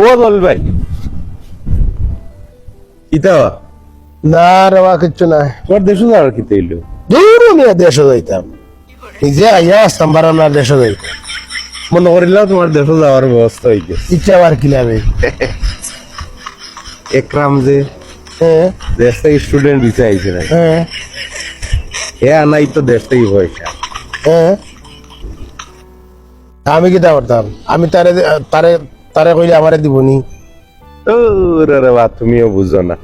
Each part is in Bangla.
ও দল ভাই কিতা না রে বা কিচ্ছু নাই। তোমার দেশ যাওয়ার কিতা হইলো? দূর নিয়ে দেশে যাইতাম, নিজে আইয়া আসতাম বারান্নার দেশে যাইতাম। মনে করিলাম তোমার দেশ যাওয়ার ব্যবস্থা হয়ে গেছে। ইচ্ছা আবার কিলাবে। একরাম যে হ্যাঁ দেশ থেকে স্টুডেন্ট ভিসা আইছে না, হ্যাঁ এ আনাই তো দেশ থেকে পয়সা। হ্যাঁ, আমি কিতা করতাম? আমি তারে তারে তারে কইলে আমারে দিবনি। রে বা তুমিও বুঝো না,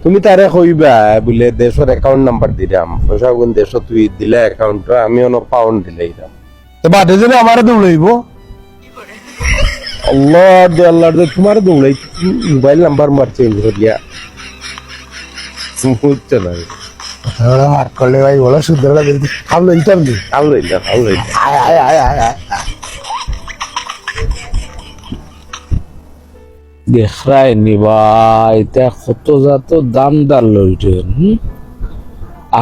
তুমি তারে কইবা বলে দেশের অ্যাকাউন্ট নাম্বার দিলাম, পয়সা কোন দেশ তুই দিলে অ্যাকাউন্ট, আমি অন পাউন্ড দিলাইলাম। তো বাদে জন্য আমারে দৌড়াইব। আল্লাহ দে আল্লাহ দে, তোমার দৌড়াই মোবাইল নাম্বার মার চেঞ্জ করিয়া বুঝছো না। আর করলে ভাই বলো সুন্দর খাবলো ইতাম দি। আল্লাহ আল্লাহ আয় আয় আয় আয় আয়। দেখরাই নিবা এটা কত জাত দাম দার লইটেন।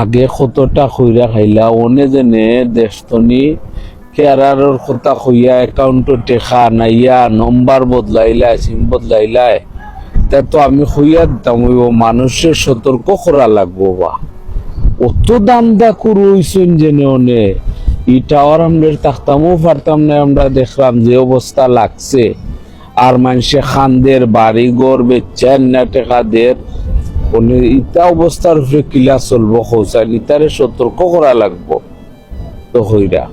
আগে কতটা কইরা খাইলা ওনে যেনে দেশতনি কেয়ারার কথা কইয়া অ্যাকাউন্টে টেকা নাইয়া নম্বর বদলাইলা সিম বদলাইলা, তা তো আমি কইয়া দিতাম ওই মানুষের সতর্ক করা লাগবো। বা অত দাম দা করইছেন জেনে ওনে ইটা আর আমরা থাকতামও পারতাম না। আমরা দেখলাম যে অবস্থা লাগছে, আর মানুষে খানদের বাড়ি ঘর বেচেন না টেকাদের, ইটা অবস্থার উপরে কিলা চলবো খোঁচান, ইটারে সতর্ক করা লাগবো তো হইরা।